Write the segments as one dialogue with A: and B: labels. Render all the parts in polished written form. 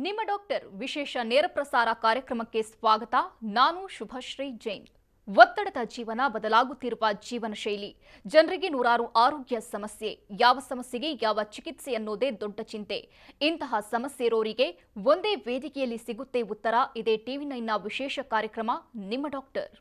A: ನಿಮ್ಮ ಡಾಕ್ಟರ್ ವಿಶೇಷ ನೇರ ಪ್ರಸಾರ ಕಾರ್ಯಕ್ರಮಕ್ಕೆ ಸ್ವಾಗತ. ನಾನು ಶುಭಶ್ರೀ ಜೈನ್. ಒತ್ತಡದ ಜೀವನ, ಬದಲಾಗುತ್ತಿರುವ ಜೀವನ ಶೈಲಿ, ಜನರಿಗೆ ನೂರಾರು ಆರೋಗ್ಯ ಸಮಸ್ಯೆ, ಯಾವ ಸಮಸ್ಯೆಗೆ ಯಾವ ಚಿಕಿತ್ಸೆ ಅನ್ನೋದೇ ದೊಡ್ಡ ಚಿಂತೆ. ಇಂತಹ ಸಮಸ್ಯೆ ಇರೋರಿಗೆ ಒಂದೇ ವೇದಿಕೆಯಲ್ಲಿ ಸಿಗುತ್ತೆ ಉತ್ತರ. ಇದೇ ಟಿವಿ9ನ ವಿಶೇಷ ಕಾರ್ಯಕ್ರಮ ನಿಮ್ಮ ಡಾಕ್ಟರ್.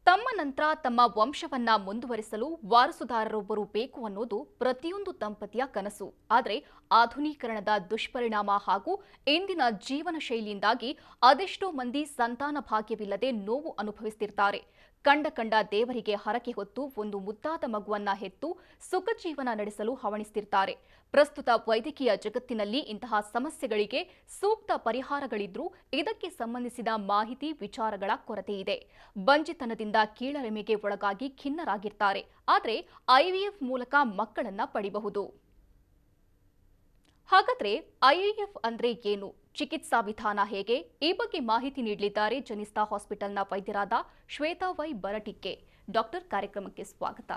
A: ತಮ್ಮ ನಂತರ ತಮ್ಮ ವಂಶವನ್ನ ಮುಂದುವರಿಸಲು ವಾರಸುದಾರರೊಬ್ಬರು ಬೇಕು ಅನ್ನೋದು ಪ್ರತಿಯೊಂದು ದಂಪತಿಯ ಕನಸು. ಆದರೆ ಆಧುನೀಕರಣದ ದುಷ್ಪರಿಣಾಮ ಹಾಗೂ ಇಂದಿನ ಜೀವನ ಶೈಲಿಯಿಂದಾಗಿ ಅದೆಷ್ಟೋ ಮಂದಿ ಸಂತಾನ ಭಾಗ್ಯವಿಲ್ಲದೆ ನೋವು ಅನುಭವಿಸುತ್ತಿದ್ದಾರೆ. ಕಂಡ ದೇವರಿಗೆ ಹರಕೆ ಹೊತ್ತು ಒಂದು ಮುದ್ದಾದ ಮಗುವನ್ನ ಹೆತ್ತು ಸುಖ ಜೀವನ ನಡೆಸಲು ಹವಣಿಸುತ್ತಿದ್ದಾರೆ. ಪ್ರಸ್ತುತ ವೈದ್ಯಕೀಯ ಜಗತ್ತಿನಲ್ಲಿ ಇಂತಹ ಸಮಸ್ಯೆಗಳಿಗೆ ಸೂಕ್ತ ಪರಿಹಾರಗಳಿದ್ರೂ ಇದಕ್ಕೆ ಸಂಬಂಧಿಸಿದ ಮಾಹಿತಿ, ವಿಚಾರಗಳ ಕೊರತೆ ಇದೆ. ಬಂಜಿತನದಿಂದ ಕೀಳರಿಮೆಗೆ ಒಳಗಾಗಿ ಖಿನ್ನರಾಗಿರ್ತಾರೆ. ಆದರೆ IVF ಮೂಲಕ ಮಕ್ಕಳನ್ನ ಪಡೆಯಬಹುದು. ಹಾಗಾದ್ರೆ IVF ಅಂದ್ರೆ ಏನು? ಚಿಕಿತ್ಸಾ ವಿಧಾನ ಹೇಗೆ? ಈ ಬಗ್ಗೆ ಮಾಹಿತಿ ನೀಡಲಿದ್ದಾರೆ ಜನಿಸ್ತಾ ಹಾಸ್ಪಿಟಲ್ನ ವೈದ್ಯರಾದ ಶ್ವೇತಾ ವೈ ಬರಟಿಕ್ಕೆ. ಡಾಕ್ಟರ್, ಕಾರ್ಯಕ್ರಮಕ್ಕೆ ಸ್ವಾಗತ.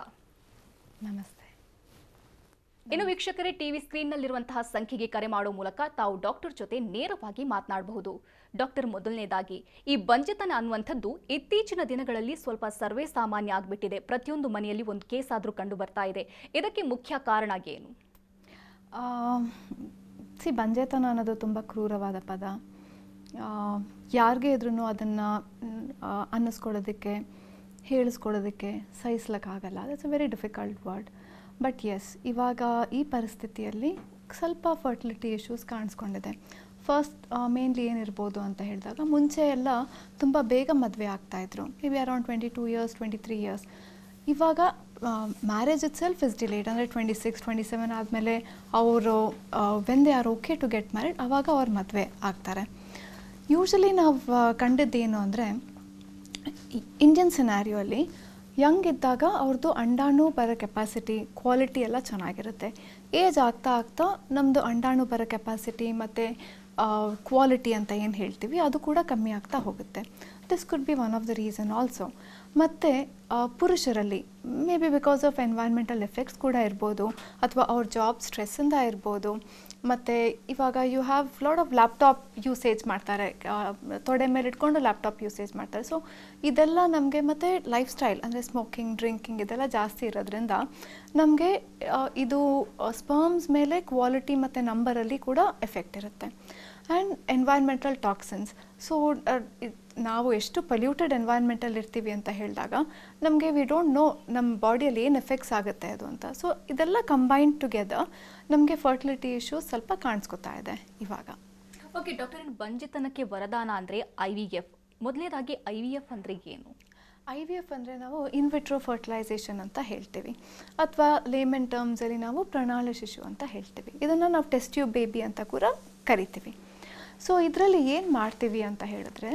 B: ನಮಸ್ತೆ.
A: ಇನ್ನು ವೀಕ್ಷಕರೇ, ಟಿವಿ ಸ್ಕ್ರೀನ್ನಲ್ಲಿರುವಂತಹ ಸಂಖ್ಯೆಗೆ ಕರೆ ಮಾಡೋ ಮೂಲಕ ತಾವು ಡಾಕ್ಟರ್ ಜೊತೆ ನೇರವಾಗಿ ಮಾತನಾಡಬಹುದು. ಡಾಕ್ಟರ್, ಮೊದಲನೇದಾಗಿ ಈ ಬಂಜೆತನ ಅನ್ನುವಂಥದ್ದು ಇತ್ತೀಚಿನ ದಿನಗಳಲ್ಲಿ ಸ್ವಲ್ಪ ಸರ್ವೇ ಸಾಮಾನ್ಯ ಆಗಿಬಿಟ್ಟಿದೆ. ಪ್ರತಿಯೊಂದು ಮನೆಯಲ್ಲಿ ಒಂದು ಕೇಸ್ ಆದರೂ ಕಂಡು ಬರ್ತಾ ಇದೆ. ಇದಕ್ಕೆ ಮುಖ್ಯ ಕಾರಣ ಏನು?
B: ಬಂಜೆತನ ಅನ್ನೋದು ತುಂಬ ಕ್ರೂರವಾದ ಪದ. ಯಾರಿಗೇ ಇದ್ರೂ ಅದನ್ನು ಅನ್ನಿಸ್ಕೊಳ್ಳೋದಕ್ಕೆ, ಹೇಳಿಸ್ಕೊಳ್ಳೋದಕ್ಕೆ ಸಹಿಸ್ಲಿಕ್ಕಾಗಲ್ಲ. That's a very difficult word. But yes, ಇವಾಗ ಈ ಪರಿಸ್ಥಿತಿಯಲ್ಲಿ ಸ್ವಲ್ಪ ಫರ್ಟಿಲಿಟಿ ಇಶ್ಯೂಸ್ ಕಾಣಿಸ್ಕೊಂಡಿದೆ. ಫಸ್ಟ್ ಮೇನ್ಲಿ ಏನಿರ್ಬೋದು ಅಂತ ಹೇಳಿದಾಗ, ಮುಂಚೆ ಎಲ್ಲ ತುಂಬ ಬೇಗ ಮದುವೆ ಆಗ್ತಾಯಿದ್ರು. Maybe around 22 years, 23 years. ಇವಾಗ marriage itself is delayed. ಅಂದರೆ 26, 27 ಆದಮೇಲೆ ಅವರು when they are okay to get married, ಆವಾಗ ಅವ್ರ ಮದುವೆ ಆಗ್ತಾರೆ. ಯೂಶ್ವಲಿ ನಾವು ಕಂಡಿದ್ದೇನು ಅಂದರೆ, ಇಂಡಿಯನ್ ಸಿನಾರಿಯೋ ಅಲ್ಲಿ ಯಂಗ್ ಇದ್ದಾಗ ಅವ್ರದ್ದು ಅಂಡಾಣು ಬರೋ ಕೆಪಾಸಿಟಿ, ಕ್ವಾಲಿಟಿ ಎಲ್ಲ ಚೆನ್ನಾಗಿರುತ್ತೆ. ಏಜ್ ಆಗ್ತಾ ಆಗ್ತಾ ನಮ್ಮದು ಅಂಡಾಣು ಬರೋ ಕೆಪಾಸಿಟಿ ಮತ್ತು ಕ್ವಾಲಿಟಿ ಅಂತ ಏನು ಹೇಳ್ತೀವಿ ಅದು ಕೂಡ ಕಮ್ಮಿ ಆಗ್ತಾ ಹೋಗುತ್ತೆ. This could be one of the reason also. ಮತ್ತು ಪುರುಷರಲ್ಲಿ may be because of environmental effects ಕೂಡ ಇರ್ಬೋದು, ಅಥವಾ ಅವ್ರ ಜಾಬ್ ಸ್ಟ್ರೆಸ್ಸಿಂದ ಇರ್ಬೋದು. ಮತ್ತು ಇವಾಗ you have lot of laptop usage ಮಾಡ್ತಾರೆ, ತೊಡೆ ಮೇಲೆ ಇಟ್ಕೊಂಡು ಲ್ಯಾಪ್ಟಾಪ್ ಯೂಸೇಜ್ ಮಾಡ್ತಾರೆ. ಸೊ ಇದೆಲ್ಲ ನಮಗೆ, ಮತ್ತು ಲೈಫ್ ಸ್ಟೈಲ್ ಅಂದರೆ ಸ್ಮೋಕಿಂಗ್, ಡ್ರಿಂಕಿಂಗ್ ಇದೆಲ್ಲ ಜಾಸ್ತಿ ಇರೋದ್ರಿಂದ ನಮಗೆ ಇದು ಸ್ಪರ್ಮ್ಸ್ ಮೇಲೆ ಕ್ವಾಲಿಟಿ ಮತ್ತು ನಂಬರಲ್ಲಿ ಕೂಡ ಎಫೆಕ್ಟ್ ಇರುತ್ತೆ. And environmental toxins. ಸೊ ನಾವು ಎಷ್ಟು ಪೊಲ್ಯೂಟೆಡ್ ಎನ್ವೈರ್ಮೆಂಟಲ್ಲಿ ಇರ್ತೀವಿ ಅಂತ ಹೇಳಿದಾಗ ನಮಗೆ ವಿ ಡೋಂಟ್ ನೋ ನಮ್ಮ ಬಾಡಿಯಲ್ಲಿ ಏನು ಎಫೆಕ್ಟ್ಸ್ ಆಗುತ್ತೆ ಅದು ಅಂತ. ಸೊ ಇದೆಲ್ಲ ಕಂಬೈನ್ಡ್ ಟುಗೆದರ್ ನಮಗೆ ಫರ್ಟಿಲಿಟಿ ಇಶ್ಯೂಸ್ ಸ್ವಲ್ಪ ಕಾಣಿಸ್ಕೊತಾ ಇದೆ ಇವಾಗ.
A: ಓಕೆ ಡಾಕ್ಟರ್, ಬಂಜೆತನಕ್ಕೆ ವರದಾನ ಅಂದರೆ IVF. ಮೊದಲನೇದಾಗಿ IVF ಅಂದರೆ ಏನು?
B: IVF ಅಂದರೆ ನಾವು ಇನ್ವಿಟ್ರೋ ಫರ್ಟಿಲೈಸೇಷನ್ ಅಂತ ಹೇಳ್ತೀವಿ, ಅಥವಾ ಲೇಮನ್ ಟರ್ಮ್ಸಲ್ಲಿ ನಾವು ಪ್ರಣಾಳ ಶಿಶು ಅಂತ ಹೇಳ್ತೀವಿ. ಇದನ್ನು ನಾವು ಟೆಸ್ಟ್ ಟ್ಯೂಬ್ ಬೇಬಿ ಅಂತ ಕೂಡ ಕರಿತೀವಿ. ಸೊ ಇದರಲ್ಲಿ ಏನು ಮಾಡ್ತೀವಿ ಅಂತ ಹೇಳಿದ್ರೆ,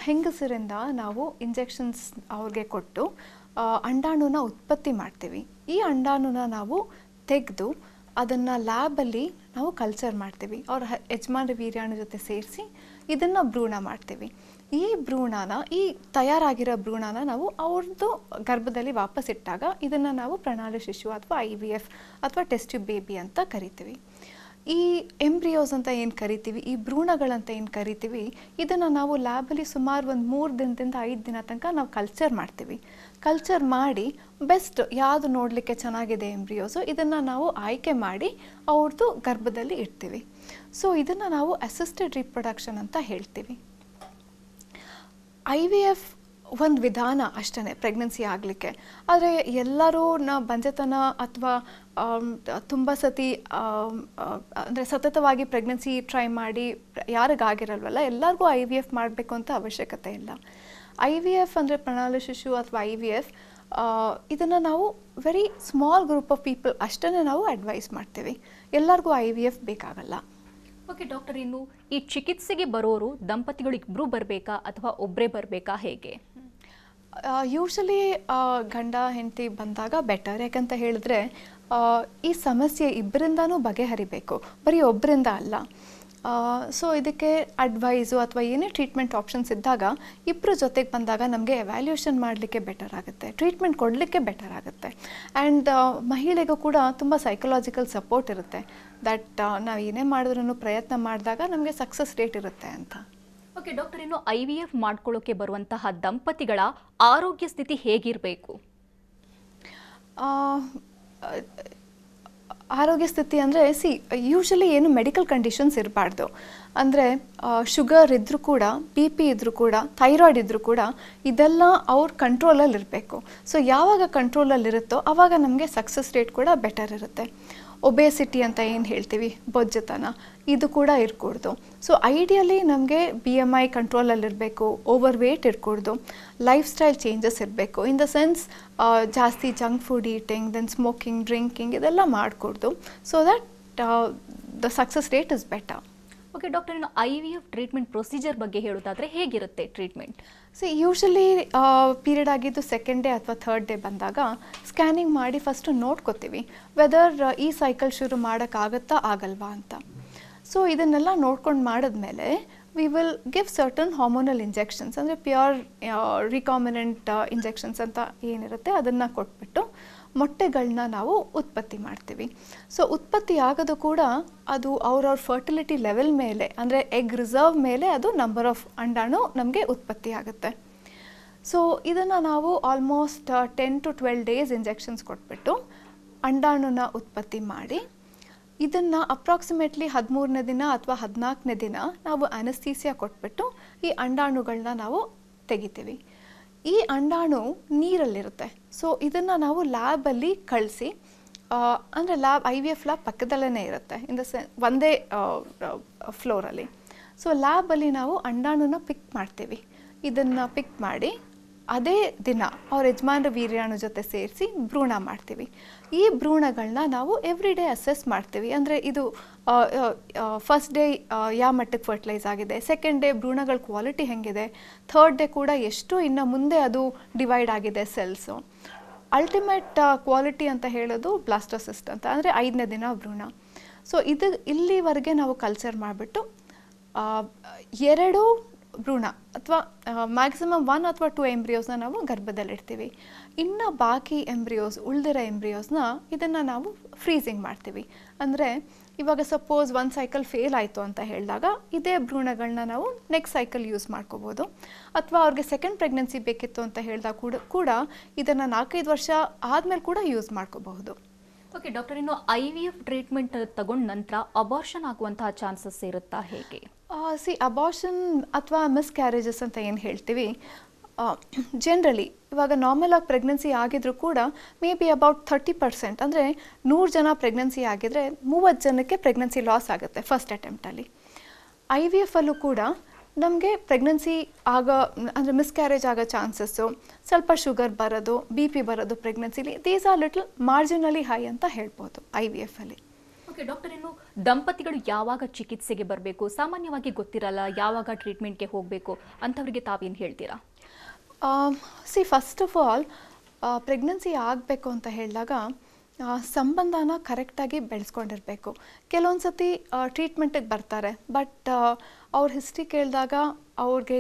B: ಹೆಂಗಸರಿಂದ ನಾವು ಇಂಜೆಕ್ಷನ್ಸ್ ಅವ್ರಿಗೆ ಕೊಟ್ಟು ಅಂಡಾಣುನ ಉತ್ಪತ್ತಿ ಮಾಡ್ತೀವಿ. ಈ ಅಂಡಾಣುನ ನಾವು ತೆಗೆದು ಅದನ್ನು ಲ್ಯಾಬಲ್ಲಿ ನಾವು ಕಲ್ಚರ್ ಮಾಡ್ತೀವಿ. ಅವ್ರ ಯಜಮಾನ ವೀರ್ಯಾಣು ಜೊತೆ ಸೇರಿಸಿ ಇದನ್ನು ಭ್ರೂಣ ಮಾಡ್ತೀವಿ. ಈ ಭ್ರೂಣನ, ಈ ತಯಾರಾಗಿರೋ ಭ್ರೂಣನ ನಾವು ಅವ್ರದ್ದು ಗರ್ಭದಲ್ಲಿ ವಾಪಸ್ ಇಟ್ಟಾಗ ಇದನ್ನು ನಾವು ಪ್ರಣಾಳ ಶಿಶು ಅಥವಾ IVF ಅಥವಾ ಟೆಸ್ಟ್ ಟ್ಯೂಬ್ ಬೇಬಿ ಅಂತ ಕರಿತೀವಿ. ಈ ಎಂಬ್ರಿಯೋಸ್ ಅಂತ ಏನು ಕರಿತೀವಿ, ಈ ಭ್ರೂಣಗಳಂತ ಏನು ಕರಿತೀವಿ, ಇದನ್ನು ನಾವು ಲ್ಯಾಬಲ್ಲಿ ಸುಮಾರು ಒಂದು 3 ದಿನದಿಂದ 5 ದಿನ ತನಕ ನಾವು ಕಲ್ಚರ್ ಮಾಡ್ತೀವಿ. ಕಲ್ಚರ್ ಮಾಡಿ ಬೆಸ್ಟ್ ಯಾವುದು ನೋಡಲಿಕ್ಕೆ ಚೆನ್ನಾಗಿದೆ ಎಂಬ್ರಿಯೋಸು, ಇದನ್ನು ನಾವು ಆಯ್ಕೆ ಮಾಡಿ ಅವ್ರದ್ದು ಗರ್ಭದಲ್ಲಿ ಇಡ್ತೀವಿ. ಸೊ ಇದನ್ನು ನಾವು ಅಸಿಸ್ಟೆಡ್ ರಿಪ್ರೊಡಕ್ಷನ್ ಅಂತ ಹೇಳ್ತೀವಿ. IVF ಒಂದು ವಿಧಾನ ಅಷ್ಟೇ ಪ್ರೆಗ್ನೆನ್ಸಿ ಆಗಲಿಕ್ಕೆ. ಆದರೆ ಎಲ್ಲರೂ ಬಂಜೆತನ ಅಥವಾ ತುಂಬ ಸತಿ ಅಂದರೆ ಸತತವಾಗಿ ಪ್ರೆಗ್ನೆನ್ಸಿ ಟ್ರೈ ಮಾಡಿ ಯಾರಿಗಾಗಿರಲ್ವಲ್ಲ, ಎಲ್ಲರಿಗೂ IVF ಮಾಡಬೇಕು ಅಂತ ಅವಶ್ಯಕತೆ ಇಲ್ಲ. IVF ಅಂದರೆ ಪ್ರಣಾಳ ಶಿಶು ಅಥವಾ IVF, ಇದನ್ನು ನಾವು very small group of people ಅಷ್ಟೇ ನಾವು ಅಡ್ವೈಸ್ ಮಾಡ್ತೀವಿ. ಎಲ್ಲರಿಗೂ IVF ಬೇಕಾಗಲ್ಲ.
A: ಓಕೆ ಡಾಕ್ಟರ್, ಇನ್ನು ಈ ಚಿಕಿತ್ಸೆಗೆ ಬರೋರು ದಂಪತಿಗಳು ಇಬ್ಬರು ಬರಬೇಕಾ ಅಥವಾ ಒಬ್ಬರೇ ಬರಬೇಕಾ, ಹೇಗೆ?
B: ಯೂಶ್ವಲಿ ಗಂಡ ಹೆಂಡತಿ ಬಂದಾಗ ಬೆಟರ್. ಯಾಕಂತ ಹೇಳಿದ್ರೆ ಈ ಸಮಸ್ಯೆ ಇಬ್ಬರಿಂದನೂ ಬಗೆಹರಿಬೇಕು, ಬರೀ ಒಬ್ಬರಿಂದ ಅಲ್ಲ. ಸೊ ಇದಕ್ಕೆ ಅಡ್ವೈಸು ಅಥವಾ ಏನೇ ಟ್ರೀಟ್ಮೆಂಟ್ ಆಪ್ಷನ್ಸ್ ಇದ್ದಾಗ ಇಬ್ಬರು ಜೊತೆಗೆ ಬಂದಾಗ ನಮಗೆ ಎವ್ಯಾಲ್ಯೂಯೇಷನ್ ಮಾಡಲಿಕ್ಕೆ ಬೆಟರ್ ಆಗುತ್ತೆ, ಟ್ರೀಟ್ಮೆಂಟ್ ಕೊಡಲಿಕ್ಕೆ ಬೆಟರ್ ಆಗುತ್ತೆ. ಆ್ಯಂಡ್ ಮಹಿಳೆಗೂ ಕೂಡ ತುಂಬ ಸೈಕಲಾಜಿಕಲ್ ಸಪೋರ್ಟ್ ಇರುತ್ತೆ ದಟ್ ನಾವು ಏನೇ ಮಾಡಿದ್ರೂ ಪ್ರಯತ್ನ ಮಾಡಿದಾಗ ನಮಗೆ ಸಕ್ಸಸ್ ರೇಟ್ ಇರುತ್ತೆ ಅಂತ.
A: ಓಕೆ ಡಾಕ್ಟರ್, ಇನ್ನು IVF ಮಾಡ್ಕೊಳ್ಳೋಕೆ ಬರುವಂತಹ ದಂಪತಿಗಳ ಆರೋಗ್ಯ ಸ್ಥಿತಿ ಹೇಗಿರಬೇಕು?
B: ಆರೋಗ್ಯ ಸ್ಥಿತಿ ಅಂದರೆ ಯೂಶಲಿ ಏನು ಮೆಡಿಕಲ್ ಕಂಡೀಷನ್ಸ್ ಇರಬಾರ್ದು. ಅಂದರೆ ಶುಗರ್ ಇದ್ದರೂ ಕೂಡ, BP ಇದ್ದರೂ ಕೂಡ, ಥೈರಾಯ್ಡ್ ಇದ್ದರೂ ಕೂಡ ಇದೆಲ್ಲ ಅವ್ರ ಕಂಟ್ರೋಲಲ್ಲಿ ಇರಬೇಕು. ಸೊ ಯಾವಾಗ ಕಂಟ್ರೋಲಲ್ಲಿರುತ್ತೋ ಆವಾಗ ನಮಗೆ ಸಕ್ಸಸ್ ರೇಟ್ ಕೂಡ ಬೆಟರ್ ಇರುತ್ತೆ. ಒಬೇಸಿಟಿ ಅಂತ ಏನು ಹೇಳ್ತೀವಿ, ಬೊಜ್ಜತನ, ಇದು ಕೂಡ ಇರಕೂಡ್ದು. ಸೊ ಐಡಿಯಲಿ ನಮಗೆ BMI ಕಂಟ್ರೋಲಲ್ಲಿರಬೇಕು, ಓವರ್ ವೇಟ್ ಇರಕೂಡ್ದು, ಲೈಫ್ ಸ್ಟೈಲ್ ಚೇಂಜಸ್ ಇರಬೇಕು. ಇನ್ ದ ಸೆನ್ಸ್ ಜಾಸ್ತಿ junk food eating, then smoking, drinking ಇದೆಲ್ಲ ಮಾಡಕೂಡ್ದು. So that the success rate is better.
A: Okay doctor, ಇನ್ನು IVF ಟ್ರೀಟ್ಮೆಂಟ್ ಪ್ರೊಸೀಜರ್ ಬಗ್ಗೆ ಹೇಳೋದಾದರೆ ಹೇಗಿರುತ್ತೆ ಟ್ರೀಟ್ಮೆಂಟ್?
B: ಯೂಶಲಿ ಪೀರಿಯಡ್ ಆಗಿದ್ದು ಸೆಕೆಂಡ್ ಡೇ ಅಥವಾ ಥರ್ಡ್ ಡೇ ಬಂದಾಗ ಸ್ಕ್ಯಾನಿಂಗ್ ಮಾಡಿ ಫಸ್ಟು ನೋಡ್ಕೋತೀವಿ ವೆದರ್ ಈ ಸೈಕಲ್ ಶುರು ಮಾಡೋಕ್ಕಾಗತ್ತಾ ಆಗಲ್ವಾ ಅಂತ. ಸೊ ಇದನ್ನೆಲ್ಲ ನೋಡ್ಕೊಂಡು ಮಾಡಿದ್ಮೇಲೆ we will give certain hormonal injections, ಅಂದರೆ ಪ್ಯೂರ್ ರಿಕಾಮಿನೆಂಟ್ ಇಂಜೆಕ್ಷನ್ಸ್ ಅಂತ ಏನಿರುತ್ತೆ ಅದನ್ನು ಕೊಟ್ಬಿಟ್ಟು ಮೊಟ್ಟೆಗಳನ್ನ ನಾವು ಉತ್ಪತ್ತಿ ಮಾಡ್ತೀವಿ. ಸೊ ಉತ್ಪತ್ತಿ ಆಗೋದು ಕೂಡ ಅದು ಅವ್ರವ್ರ ಫರ್ಟಿಲಿಟಿ ಲೆವೆಲ್ ಮೇಲೆ, ಅಂದರೆ ಎಗ್ ರಿಸರ್ವ್ ಮೇಲೆ ಅದು ನಂಬರ್ ಆಫ್ ಅಂಡಾಣು ನಮಗೆ ಉತ್ಪತ್ತಿ ಆಗುತ್ತೆ. ಸೊ ಇದನ್ನು ನಾವು ಆಲ್ಮೋಸ್ಟ್ 10 to 12 ಡೇಸ್ ಇಂಜೆಕ್ಷನ್ಸ್ ಕೊಟ್ಬಿಟ್ಟು ಅಂಡಾಣುನ ಉತ್ಪತ್ತಿ ಮಾಡಿ ಇದನ್ನು ಅಪ್ರಾಕ್ಸಿಮೇಟ್ಲಿ 13ನೇ ದಿನ ಅಥವಾ 14ನೇ ದಿನ ನಾವು ಅನಸ್ಥೀಸಿಯಾ ಕೊಟ್ಬಿಟ್ಟು ಈ ಅಂಡಾಣುಗಳನ್ನ ನಾವು ತೆಗಿತೀವಿ. ಈ ಅಂಡಾಣು ನೀರಲ್ಲಿರುತ್ತೆ. ಸೊ ಇದನ್ನು ನಾವು ಲ್ಯಾಬಲ್ಲಿ ಕಳಿಸಿ, ಅಂದರೆ IVF ಲ್ಯಾಬ್ ಪಕ್ಕದಲ್ಲೇ ಇರುತ್ತೆ, ಇನ್ ದ ಒಂದೇ ಫ್ಲೋರಲ್ಲಿ. ಸೊ ಲ್ಯಾಬಲ್ಲಿ ನಾವು ಅಂಡಾಣುನ ಪಿಕ್ ಮಾಡ್ತೀವಿ. ಇದನ್ನು ಪಿಕ್ ಮಾಡಿ ಅದೇ ದಿನ ಅವ್ರ ಯಜಮಾನ್ರ ವೀರ್ಯಾಣು ಜೊತೆ ಸೇರಿಸಿ ಭ್ರೂಣ ಮಾಡ್ತೀವಿ. ಈ ಭ್ರೂಣಗಳನ್ನ ನಾವು ಎವ್ರಿ ಡೇ ಅಸೆಸ್ ಮಾಡ್ತೀವಿ. ಅಂದರೆ ಇದು ಫಸ್ಟ್ ಡೇ ಯಾವ ಮಟ್ಟಕ್ಕೆ ಫರ್ಟಿಲೈಸ್ ಆಗಿದೆ, ಸೆಕೆಂಡ್ ಡೇ ಭ್ರೂಣಗಳ ಕ್ವಾಲಿಟಿ ಹೆಂಗಿದೆ, ಥರ್ಡ್ ಡೇ ಕೂಡ ಎಷ್ಟು ಇನ್ನು ಮುಂದೆ ಅದು ಡಿವೈಡ್ ಆಗಿದೆ ಸೆಲ್ಸು. ಅಲ್ಟಿಮೇಟ್ ಕ್ವಾಲಿಟಿ ಅಂತ ಹೇಳೋದು ಬ್ಲಾಸ್ಟೋಸಿಸ್ಟ್ ಅಂತ, ಅಂದರೆ 5ನೇ ದಿನ ಭ್ರೂಣ. ಸೊ ಇಲ್ಲಿವರೆಗೆ ನಾವು ಕಲ್ಚರ್ ಮಾಡಿಬಿಟ್ಟು 2 ಭ್ರೂಣ ಅಥವಾ ಮ್ಯಾಕ್ಸಿಮಮ್ 1 ಅಥವಾ 2 ಎಂಬ್ರಿಯೋಸ್ನ ನಾವು ಗರ್ಭದಲ್ಲಿಡ್ತೀವಿ. ಇನ್ನು ಬಾಕಿ ಉಳಿದಿರೋ ಎಂಬ್ರಿಯೋಸ್ನ ಇದನ್ನು ನಾವು ಫ್ರೀಸಿಂಗ್ ಮಾಡ್ತೀವಿ. ಅಂದರೆ ಇವಾಗ ಸಪೋಸ್ ಒಂದು ಸೈಕಲ್ ಫೇಲ್ ಆಯಿತು ಅಂತ ಹೇಳಿದಾಗ ಇದೇ ಭ್ರೂಣಗಳನ್ನ ನಾವು ನೆಕ್ಸ್ಟ್ ಸೈಕಲ್ ಯೂಸ್ ಮಾಡ್ಕೋಬೋದು. ಅಥವಾ ಅವ್ರಿಗೆ ಸೆಕೆಂಡ್ ಪ್ರೆಗ್ನೆನ್ಸಿ ಬೇಕಿತ್ತು ಅಂತ ಹೇಳಿದಾಗ ಕೂಡ ಇದನ್ನು 4-5 ವರ್ಷ ಆದಮೇಲೆ ಕೂಡ ಯೂಸ್ ಮಾಡ್ಕೋಬಹುದು.
A: ಓಕೆ ಡಾಕ್ಟರ್, ಇನ್ನು IVF ಟ್ರೀಟ್ಮೆಂಟ್ ತಗೊಂಡ ನಂತರ ಅಬಾರ್ಷನ್ ಆಗುವಂತಹ ಚಾನ್ಸಸ್ ಇರುತ್ತಾ, ಹೇಗೆ?
B: ಅಬಾರ್ಷನ್ ಅಥವಾ ಮಿಸ್ಕ್ಯಾರೇಜಸ್ ಅಂತ ಏನು ಹೇಳ್ತೀವಿ, ಜನರಲಿ ಇವಾಗ ನಾರ್ಮಲ್ ಆಗಿ ಪ್ರೆಗ್ನೆನ್ಸಿ ಆಗಿದ್ರು ಕೂಡ ಮೇ ಬಿ ಅಬೌಟ್ 30%, ಅಂದರೆ 100 ಜನ ಪ್ರೆಗ್ನೆನ್ಸಿ ಆಗಿದ್ರೆ 30 ಜನಕ್ಕೆ ಪ್ರೆಗ್ನೆನ್ಸಿ ಲಾಸ್ ಆಗುತ್ತೆ ಫಸ್ಟ್ ಅಟೆಂಪ್ಟಲ್ಲಿ. IVF ಅಲ್ಲೂ ಕೂಡ ನಮಗೆ ಪ್ರೆಗ್ನೆನ್ಸಿ ಅಂದರೆ ಮಿಸ್ಕ್ಯಾರೇಜ್ ಆಗೋ ಚಾನ್ಸಸ್ಸು, ಸ್ವಲ್ಪ ಶುಗರ್ ಬರೋದು, BP ಬರೋದು ಪ್ರೆಗ್ನೆನ್ಸಿಲಿ, these are little marginally high ಅಂತ ಹೇಳ್ಬೋದು IVF ಅಲ್ಲಿ.
A: ಓಕೆ ಡಾಕ್ಟರ್, ಇನ್ನು ದಂಪತಿಗಳು ಯಾವಾಗ ಚಿಕಿತ್ಸೆಗೆ ಬರಬೇಕು? ಸಾಮಾನ್ಯವಾಗಿ ಗೊತ್ತಿರಲ್ಲ ಯಾವಾಗ ಟ್ರೀಟ್ಮೆಂಟ್ಗೆ ಹೋಗಬೇಕು, ಅಂಥವ್ರಿಗೆ ತಾವೇನು ಹೇಳ್ತೀರಾ?
B: ಫಸ್ಟ್ ಆಫ್ ಆಲ್ ಪ್ರೆಗ್ನೆನ್ಸಿ ಆಗಬೇಕು ಅಂತ ಹೇಳಿದಾಗ ಸಂಬಂಧನ ಕರೆಕ್ಟಾಗಿ ಬೆಳೆಸ್ಕೊಂಡಿರಬೇಕು. ಕೆಲವೊಂದು ಸತಿ ಟ್ರೀಟ್ಮೆಂಟಿಗೆ ಬರ್ತಾರೆ, ಬಟ್ ಅವ್ರ ಹಿಸ್ಟ್ರಿ ಕೇಳಿದಾಗ ಅವ್ರಿಗೆ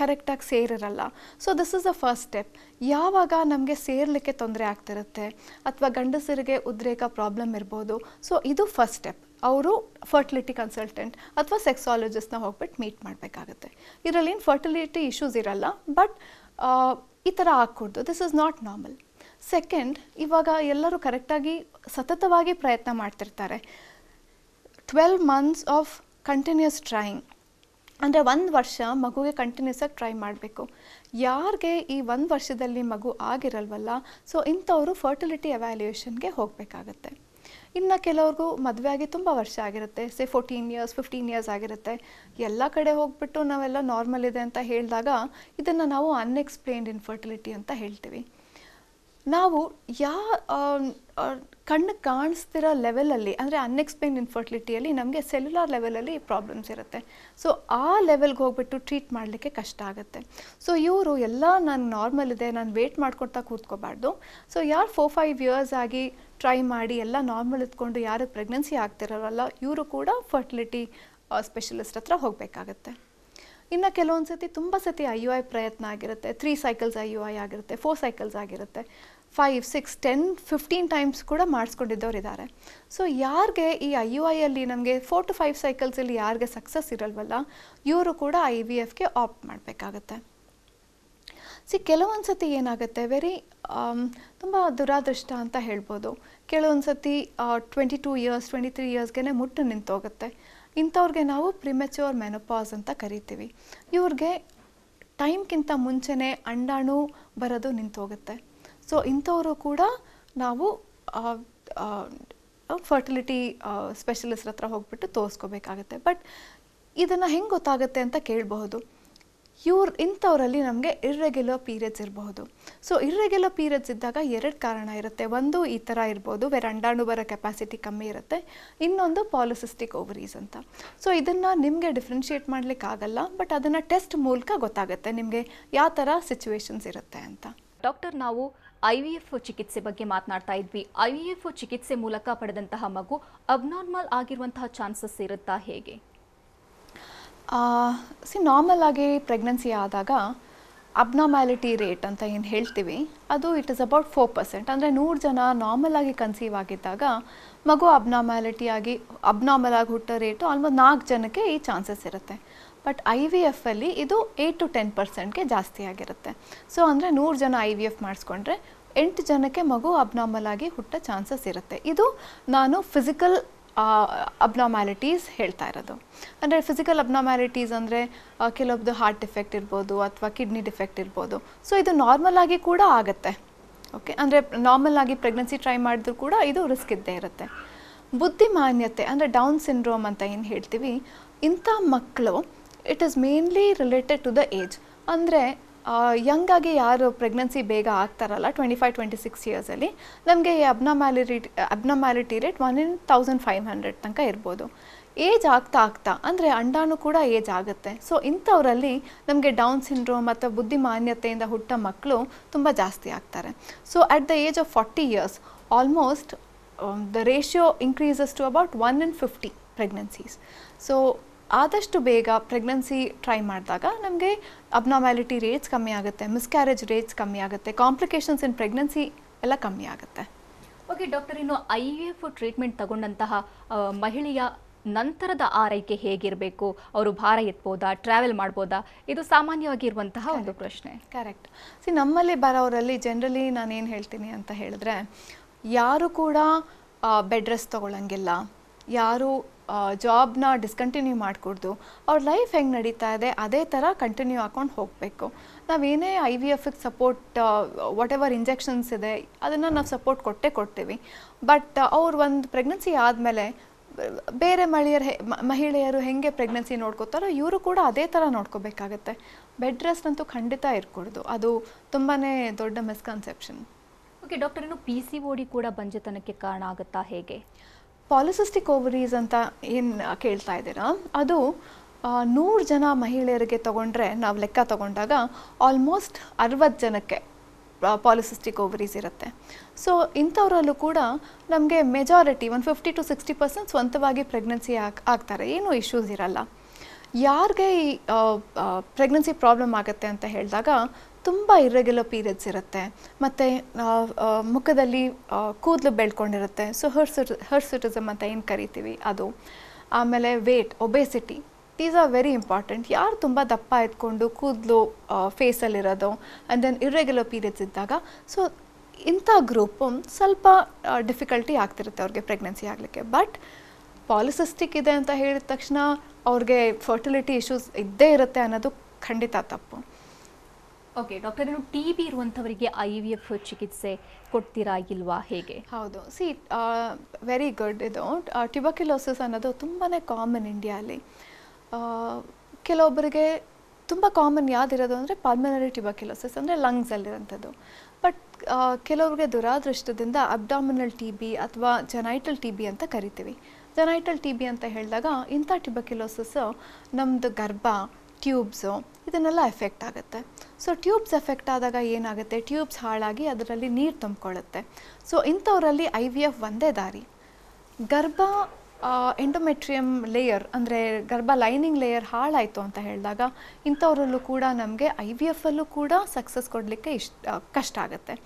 B: ಕರೆಕ್ಟಾಗಿ ಸೇರಿರಲ್ಲ. So this is the first step. ಯಾವಾಗ ನಮಗೆ ಸೇರಲಿಕ್ಕೆ ತೊಂದರೆ ಆಗ್ತಿರುತ್ತೆ ಅಥವಾ ಗಂಡಸರಿಗೆ ಉದ್ರೇಕ ಪ್ರಾಬ್ಲಮ್ ಇರ್ಬೋದು, ಸೊ ಇದು ಫಸ್ಟ್ ಸ್ಟೆಪ್. ಅವರು ಫರ್ಟಿಲಿಟಿ ಕನ್ಸಲ್ಟೆಂಟ್ ಅಥವಾ ಸೆಕ್ಸಾಲಜಿಸ್ಟ್ನ ಹೋಗ್ಬಿಟ್ಟು ಮೀಟ್ ಮಾಡಬೇಕಾಗುತ್ತೆ. ಇದರಲ್ಲಿ ಏನು ಫರ್ಟಿಲಿಟಿ ಇಶ್ಯೂಸ್ ಇರಲ್ಲ, ಬಟ್ ಈ ಥರ ಆಗ್ಕೊಡ್ದು, this is not normal. Second, ಇವಾಗ ಎಲ್ಲರೂ ಕರೆಕ್ಟಾಗಿ ಸತತವಾಗಿ ಪ್ರಯತ್ನ ಮಾಡ್ತಿರ್ತಾರೆ. 12 months ಆಫ್ ಕಂಟಿನ್ಯೂಸ್ ಟ್ರೈಯಿಂಗ್, ಅಂದರೆ 1 ವರ್ಷ ಮಗುಗೆ ಕಂಟಿನ್ಯೂಸ್ ಆಗಿ ಟ್ರೈ ಮಾಡಬೇಕು. ಯಾರಿಗೆ ಈ 1 ವರ್ಷದಲ್ಲಿ ಮಗು ಆಗಿರಲ್ವಲ್ಲ, ಸೊ ಇಂಥವರು ಫರ್ಟಿಲಿಟಿ ಎವ್ಯಾಲ್ಯೂಯೇಷನ್ಗೆ ಹೋಗಬೇಕಾಗತ್ತೆ. ಇನ್ನು ಕೆಲವ್ರಿಗೂ ಮದುವೆ ಆಗಿ ತುಂಬ ವರ್ಷ ಆಗಿರುತ್ತೆ, 14 years 15 years ಆಗಿರುತ್ತೆ. ಎಲ್ಲ ಕಡೆ ಹೋಗ್ಬಿಟ್ಟು ನಾವೆಲ್ಲ ನಾರ್ಮಲ್ ಇದೆ ಅಂತ ಹೇಳಿದಾಗ ಇದನ್ನು ನಾವು ಅನ್ಎಕ್ಸ್ಪ್ಲೇನ್ಡ್ ಇನ್ಫರ್ಟಿಲಿಟಿ ಅಂತ ಹೇಳ್ತೀವಿ. ನಾವು ಕಣ್ಣಿಗೆ ಕಾಣಿಸ್ತಿರೋ ಲೆವೆಲಲ್ಲಿ, ಅಂದರೆ ಅನ್ಎಕ್ಸ್ಪ್ಲೇನ್ಡ್ ಇನ್ಫರ್ಟಿಲಿಟಿಯಲ್ಲಿ ನಮಗೆ ಸೆಲ್ಯುಲಾರ್ ಲೆವೆಲಲ್ಲಿ ಪ್ರಾಬ್ಲಮ್ಸ್ ಇರುತ್ತೆ. ಸೊ ಆ ಲೆವೆಲ್ಗೆ ಹೋಗ್ಬಿಟ್ಟು ಟ್ರೀಟ್ ಮಾಡಲಿಕ್ಕೆ ಕಷ್ಟ ಆಗುತ್ತೆ. ಸೊ ಇವರು ಎಲ್ಲ ನಾನು ನಾರ್ಮಲ್ ಇದೆ, ನಾನು ವೇಟ್ ಮಾಡ್ಕೊಳ್ತಾ ಕೂತ್ಕೋಬಾರ್ದು. ಸೊ ಯಾರು 4-5 years ಆಗಿ ಟ್ರೈ ಮಾಡಿ ಎಲ್ಲ ನಾರ್ಮಲ್ ಇದ್ಕೊಂಡು ಯಾರಿಗೆ ಪ್ರೆಗ್ನೆನ್ಸಿ ಆಗ್ತಿರಲ್ಲ, ಇವರು ಕೂಡ ಫರ್ಟಿಲಿಟಿ ಸ್ಪೆಷಲಿಸ್ಟ್ ಹತ್ರ ಹೋಗಬೇಕಾಗತ್ತೆ. ಇನ್ನು ಕೆಲವೊಂದು ಸತಿ ತುಂಬ ಸತಿ IUI ಪ್ರಯತ್ನ ಆಗಿರುತ್ತೆ. 3 ಸೈಕಲ್ಸ್ IUI ಆಗಿರುತ್ತೆ, 4 ಸೈಕಲ್ಸ್ ಆಗಿರುತ್ತೆ, 5, 6, 10, 15 ಟೈಮ್ಸ್ ಕೂಡ ಮಾಡಿಸ್ಕೊಂಡಿದ್ದವ್ರು ಇದ್ದಾರೆ. ಸೊ ಯಾರಿಗೆ ಈ IUIಯಲ್ಲಿ ನಮಗೆ 4 to 5 ಸೈಕಲ್ಸಲ್ಲಿ ಯಾರಿಗೆ ಸಕ್ಸಸ್ ಇರಲ್ವಲ್ಲ, ಇವರು ಕೂಡ IVFಗೆ ಆಪ್ಟ್ ಮಾಡಬೇಕಾಗತ್ತೆ. ಕೆಲವೊಂದು ಸತಿ ಏನಾಗುತ್ತೆ, ತುಂಬ ದುರಾದೃಷ್ಟ ಅಂತ ಹೇಳ್ಬೋದು. ಕೆಲವೊಂದು ಸತಿ 22 ಇಯರ್ಸ್ 23 ಇಯರ್ಸ್ಗೆ ಮುಟ್ಟು ನಿಂತೋಗುತ್ತೆ. ಇಂಥವ್ರಿಗೆ ನಾವು ಪ್ರಿಮೆಚ್ಯೂರ್ ಮೆನೋಪಾಸ್ ಅಂತ ಕರಿತೀವಿ. ಇವ್ರಿಗೆ ಟೈಮ್ಗಿಂತ ಮುಂಚೆನೇ ಅಂಡಾಣು ಬರೋದು ನಿಂತೋಗುತ್ತೆ. ಸೊ ಇಂಥವರು ಕೂಡ ನಾವು ಫರ್ಟಿಲಿಟಿ ಸ್ಪೆಷಲಿಸ್ಟ್ ಹತ್ರ ಹೋಗ್ಬಿಟ್ಟು ತೋರಿಸ್ಕೋಬೇಕಾಗತ್ತೆ. ಬಟ್ ಇದನ್ನು ಹೆಂಗೆ ಗೊತ್ತಾಗುತ್ತೆ ಅಂತ ಕೇಳಬಹುದು. ಇಂಥವರಲ್ಲಿ ನಮಗೆ ಇರ್ರೆಗ್ಯುಲರ್ ಪೀರಿಯಡ್ಸ್ ಇರಬಹುದು. ಸೊ ಇರ್ರೆಗ್ಯುಲರ್ ಪೀರಿಯಡ್ಸ್ ಇದ್ದಾಗ 2 ಕಾರಣ ಇರುತ್ತೆ. ಒಂದು ಈ ಥರ ಇರ್ಬೋದು, ಬೇರೆ ಅಂಡಾಣು ಬರೋ ಕೆಪಾಸಿಟಿ ಕಮ್ಮಿ ಇರುತ್ತೆ. ಇನ್ನೊಂದು ಪಾಲಿಸಿಸ್ಟಿಕ್ ಓವರೀಸ್ ಅಂತ. ಸೊ ಇದನ್ನು ನಿಮಗೆ ಡಿಫ್ರೆನ್ಷಿಯೇಟ್ ಮಾಡಲಿಕ್ಕಾಗಲ್ಲ, ಬಟ್ ಅದನ್ನು ಟೆಸ್ಟ್ ಮೂಲಕ ಗೊತ್ತಾಗುತ್ತೆ ನಿಮಗೆ ಯಾವ ಥರ ಸಿಚುವೇಶನ್ಸ್ ಇರುತ್ತೆ ಅಂತ.
A: ಡಾಕ್ಟರ್, ನಾವು IVF ಚಿಕಿತ್ಸೆ ಬಗ್ಗೆ ಮಾತನಾಡ್ತಾ ಇದ್ವಿ. IVF ಚಿಕಿತ್ಸೆ ಮೂಲಕ ಪಡೆದಂತಹ ಮಗು ಅಬ್ನಾರ್ಮಲ್ ಆಗಿರುವಂತಹ ಚಾನ್ಸಸ್ ಇರುತ್ತಾ, ಹೇಗೆ?
B: ನಾರ್ಮಲ್ ಆಗಿ ಪ್ರೆಗ್ನೆನ್ಸಿ ಆದಾಗ ಅಬ್ನಾರ್ಮ್ಯಾಲಿಟಿ ರೇಟ್ ಅಂತ ಏನು ಹೇಳ್ತೀವಿ, ಅದು ಇಟ್ ಇಸ್ ಅಬೌಟ್ 4%. ಅಂದರೆ 100 ಜನ ನಾರ್ಮಲ್ ಆಗಿ ಕನ್ಸೀವ್ ಆಗಿದ್ದಾಗ ಮಗು ಅಬ್ನಾರ್ಮಲ್ ಆಗಿ ಹುಟ್ಟೋ ರೇಟು ಆಲ್ಮೋಸ್ಟ್ 4 ಜನಕ್ಕೆ ಈ ಚಾನ್ಸಸ್ ಇರುತ್ತೆ. ಬಟ್ IVFಲ್ಲಿ ಇದು 8 to 10%ಗೆ ಜಾಸ್ತಿ ಆಗಿರುತ್ತೆ. ಸೊ ಅಂದರೆ 100 ಜನ IVF ಮಾಡಿಸ್ಕೊಂಡ್ರೆ 8 ಜನಕ್ಕೆ ಮಗು ಅಬ್ನಾರ್ಮಲ್ ಆಗಿ ಹುಟ್ಟೋ ಚಾನ್ಸಸ್ ಇರುತ್ತೆ. ಇದು ನಾನು ಫಿಸಿಕಲ್ ಅಬ್ನಾರ್ಮ್ಯಾಲಿಟೀಸ್ ಹೇಳ್ತಾ ಇರೋದು. ಅಂದರೆ ಫಿಸಿಕಲ್ ಅಬ್ನಾರ್ಮ್ಯಾಲಿಟೀಸ್ ಅಂದರೆ ಕೆಲವೊಬ್ದು ಹಾರ್ಟ್ ಡಿಫೆಕ್ಟ್ ಇರ್ಬೋದು ಅಥವಾ ಕಿಡ್ನಿ ಡಿಫೆಕ್ಟ್ ಇರ್ಬೋದು. ಸೊ ಇದು ನಾರ್ಮಲ್ ಆಗಿ ಕೂಡ ಆಗುತ್ತೆ. ಓಕೆ, ಅಂದರೆ ನಾರ್ಮಲ್ ಆಗಿ ಪ್ರೆಗ್ನೆನ್ಸಿ ಟ್ರೈ ಮಾಡಿದ್ರು ಕೂಡ ಇದು ರಿಸ್ಕ್ ಇದ್ದೇ ಇರುತ್ತೆ. ಬುದ್ಧಿಮಾನ್ಯತೆ ಅಂದರೆ ಡೌನ್ ಸಿಂಡ್ರೋಮ್ ಅಂತ ಏನು ಹೇಳ್ತೀವಿ, ಇಂಥ ಮಕ್ಕಳು it is mainly related to the age. ಅಂದರೆ ಯಂಗಾಗಿ ಯಾರು ಪ್ರೆಗ್ನೆನ್ಸಿ ಬೇಗ ಆಗ್ತಾರಲ್ಲ 25-26 ಇಯರ್ಸಲ್ಲಿ, ನಮಗೆ ಈ ಅಬ್ನಾರ್ಮ್ಯಾಲಿಟಿ ರೇಟ್ 1 in 1500 ತನಕ ಇರ್ಬೋದು. ಏಜ್ ಆಗ್ತಾ ಅಂದರೆ ಅಂಡಾಣು ಕೂಡ ಏಜ್ ಆಗುತ್ತೆ. ಸೊ ಇಂಥವರಲ್ಲಿ ನಮಗೆ ಡೌನ್ ಸಿಂಡ್ರೋಮ್ ಅಥವಾ ಬುದ್ಧಿಮಾನ್ಯತೆಯಿಂದ ಹುಟ್ಟೋ ಮಕ್ಕಳು ತುಂಬ ಜಾಸ್ತಿ ಆಗ್ತಾರೆ. So at the age of 40 years almost the ratio increases to about 1 in 50 pregnancies. So ಆದಷ್ಟು ಬೇಗ ಪ್ರೆಗ್ನೆನ್ಸಿ ಟ್ರೈ ಮಾಡಿದಾಗ ನಮಗೆ ಅಬ್ನಾರ್ಮ್ಯಾಲಿಟಿ ರೇಟ್ಸ್ ಕಮ್ಮಿ ಆಗುತ್ತೆ, ಮಿಸ್ಕ್ಯಾರೇಜ್ ರೇಟ್ಸ್ ಕಮ್ಮಿ ಆಗುತ್ತೆ, ಕಾಂಪ್ಲಿಕೇಶನ್ಸ್ ಇನ್ ಪ್ರೆಗ್ನೆನ್ಸಿ ಎಲ್ಲ ಕಮ್ಮಿ ಆಗುತ್ತೆ.
A: ಓಕೆ ಡಾಕ್ಟರ್, ಇನ್ನು IVF ಟ್ರೀಟ್ಮೆಂಟ್ ತಗೊಂಡಂತಹ ಮಹಿಳೆಯ ನಂತರದ ಆರೈಕೆ ಹೇಗಿರಬೇಕು? ಅವರು ಭಾರ ಎತ್ಬೋದಾ, ಟ್ರಾವೆಲ್ ಮಾಡ್ಬೋದಾ? ಇದು ಸಾಮಾನ್ಯವಾಗಿರುವಂತಹ ಒಂದು ಪ್ರಶ್ನೆ.
B: ಕರೆಕ್ಟ್. ನಮ್ಮಲ್ಲಿ ಬರೋರಲ್ಲಿ ಜನರಲಿ ನಾನೇನು ಹೇಳ್ತೀನಿ ಅಂತ ಹೇಳಿದ್ರೆ, ಯಾರು ಕೂಡ ಬೆಡ್ ರೆಸ್ಟ್ ತೊಗೊಳಂಗಿಲ್ಲ, ಯಾರು ಜಾಬ್ನ ಡಿಸ್ಕಂಟಿನ್ಯೂ ಮಾಡಿಕೊಡ್ದು ಅವ್ರ ಲೈಫ್ ಹೆಂಗೆ ನಡೀತಾ ಇದೆ ಅದೇ ಥರ ಕಂಟಿನ್ಯೂ ಹಾಕ್ಕೊಂಡು ಹೋಗಬೇಕು. ನಾವೇನೇ IVFಗೆ ಸಪೋರ್ಟ್ ವಾಟ್ ಎವರ್ ಇಂಜೆಕ್ಷನ್ಸ್ ಇದೆ ಅದನ್ನು ನಾವು ಸಪೋರ್ಟ್ ಕೊಡ್ತೀವಿ. ಬಟ್ ಅವ್ರು ಒಂದು ಪ್ರೆಗ್ನೆನ್ಸಿ ಆದಮೇಲೆ ಬೇರೆ ಮಹಿಳೆಯರು ಹೆಂಗೆ ಪ್ರೆಗ್ನೆನ್ಸಿ ನೋಡ್ಕೋತಾರೋ ಇವರು ಕೂಡ ಅದೇ ಥರ ನೋಡ್ಕೋಬೇಕಾಗತ್ತೆ. ಬೆಡ್ ರೆಸ್ಟ್ ಅಂತೂ ಖಂಡಿತ ಇರ್ಕೊಡ್ದು, ಅದು ತುಂಬಾ ದೊಡ್ಡ ಮಿಸ್ಕನ್ಸೆಪ್ಷನ್.
A: ಓಕೆ ಡಾಕ್ಟರ್, ಇನ್ನು PCOD ಕೂಡ ಬಂಜೆತನಕ್ಕೆ ಕಾರಣ ಆಗುತ್ತಾ, ಹೇಗೆ?
B: ಪಾಲಿಸಿಸ್ಟಿಕ್ ಓವರೀಸ್ ಅಂತ ಏನು ಕೇಳ್ತಾ ಇದ್ದೀರಾ, ಅದು 100 ಜನ ಮಹಿಳೆಯರಿಗೆ ತೊಗೊಂಡ್ರೆ ನಾವು ಲೆಕ್ಕ ತೊಗೊಂಡಾಗ ಆಲ್ಮೋಸ್ಟ್ 60 ಜನಕ್ಕೆ ಪಾಲಿಸಿಸ್ಟಿಕ್ ಓವರೀಸ್ ಇರುತ್ತೆ. ಸೊ ಇಂಥವರಲ್ಲೂ ಕೂಡ ನಮಗೆ ಮೆಜಾರಿಟಿ 50 to 60% ಸ್ವಂತವಾಗಿ ಪ್ರೆಗ್ನೆನ್ಸಿ ಆಗ್ತಾರೆ, ಏನೂ ಇಶ್ಯೂಸ್ ಇರಲ್ಲ. ಯಾರಿಗೆ ಈ ಪ್ರೆಗ್ನೆನ್ಸಿ ಪ್ರಾಬ್ಲಮ್ ಆಗುತ್ತೆ ಅಂತ ಹೇಳಿದಾಗ ತುಂಬ ಇರ್ರೆಗ್ಯುಲರ್ ಪೀರಿಯಡ್ಸ್ ಇರುತ್ತೆ, ಮತ್ತು ಮುಖದಲ್ಲಿ ಕೂದಲು ಬೆಳ್ಕೊಂಡಿರುತ್ತೆ. ಸೊ ಹರ್ಸುಟಿಸಮ್ ಅಂತ ಏನು ಕರಿತೀವಿ ಅದು. ಆಮೇಲೆ weight, obesity, these are very important. ಯಾರು ತುಂಬ ದಪ್ಪ ಎತ್ಕೊಂಡು ಕೂದಲು ಫೇಸಲ್ಲಿರೋದು ಆ್ಯಂಡ್ ದೆನ್ ಇರ್ರೆಗ್ಯುಲರ್ ಪೀರಿಯಡ್ಸ್ ಇದ್ದಾಗ, ಸೊ ಇಂಥ ಗ್ರೂಪು ಸ್ವಲ್ಪ ಡಿಫಿಕಲ್ಟಿ ಆಗ್ತಿರುತ್ತೆ ಅವ್ರಿಗೆ ಪ್ರೆಗ್ನೆನ್ಸಿ ಆಗಲಿಕ್ಕೆ. ಬಟ್ ಪಾಲಿಸಿಸ್ಟಿಕ್ ಇದೆ ಅಂತ ಹೇಳಿದ ತಕ್ಷಣ ಅವ್ರಿಗೆ ಫರ್ಟಿಲಿಟಿ ಇಶ್ಯೂಸ್ ಇದ್ದೇ ಇರುತ್ತೆ ಅನ್ನೋದು ಖಂಡಿತ ತಪ್ಪು.
A: ಓಕೆ ಡಾಕ್ಟರ್, ಇನ್ನು TB ಇರುವಂಥವರಿಗೆ IVF ಚಿಕಿತ್ಸೆ ಕೊಡ್ತೀರಾ ಇಲ್ವಾ, ಹೇಗೆ?
B: ಹೌದು, ವೆರಿ ಗುಡ್. ಇದು ಟ್ಯೂಬರ್ಕ್ಯುಲೋಸಿಸ್ ಅನ್ನೋದು ತುಂಬಾ ಕಾಮನ್ ಇಂಡಿಯಾಲಿ. ಕೆಲವೊಬ್ಬರಿಗೆ ತುಂಬ ಕಾಮನ್ ಯಾವುದಿರೋದು ಅಂದರೆ ಪಲ್ಮನರಿ ಟ್ಯೂಬರ್ಕ್ಯುಲೋಸಿಸ್, ಅಂದರೆ ಲಂಗ್ಸಲ್ಲಿರೋಂಥದ್ದು. ಬಟ್ ಕೆಲವ್ರಿಗೆ ದುರಾದೃಷ್ಟದಿಂದ ಅಬ್ಡಾಮಿನಲ್ TB ಅಥವಾ ಜೆನೈಟಲ್ TB ಅಂತ ಕರಿತೀವಿ. ಜೆನೈಟಲ್ TB ಅಂತ ಹೇಳಿದಾಗ ಇಂಥ ಟ್ಯೂಬರ್ಕ್ಯುಲೋಸಿಸ್ ನಮ್ಮದು ಗರ್ಭ, ಟ್ಯೂಬ್ಸು ಇದನ್ನೆಲ್ಲ ಎಫೆಕ್ಟ್ ಆಗುತ್ತೆ. ಸೊ ಟ್ಯೂಬ್ಸ್ ಎಫೆಕ್ಟ್ ಆದಾಗ ಏನಾಗುತ್ತೆ, ಟ್ಯೂಬ್ಸ್ ಹಾಳಾಗಿ ಅದರಲ್ಲಿ ನೀರು ತುಂಬಿಕೊಳ್ಳುತ್ತೆ. ಸೊ ಇಂಥವರಲ್ಲಿ IVF ಒಂದೇ ದಾರಿ. ಗರ್ಭ ಎಂಡೋಮೆಟ್ರಿಯಮ್ ಲೇಯರ್ ಅಂದರೆ ಗರ್ಭ ಲೈನಿಂಗ್ ಲೇಯರ್ ಹಾಳಾಯಿತು ಅಂತ ಹೇಳಿದಾಗ ಇಂಥವರಲ್ಲೂ ಕೂಡ ನಮಗೆ IVF ಅಲ್ಲೂ ಕೂಡ ಸಕ್ಸಸ್ ಕೊಡಲಿಕ್ಕೆ ಕಷ್ಟ ಆಗುತ್ತೆ.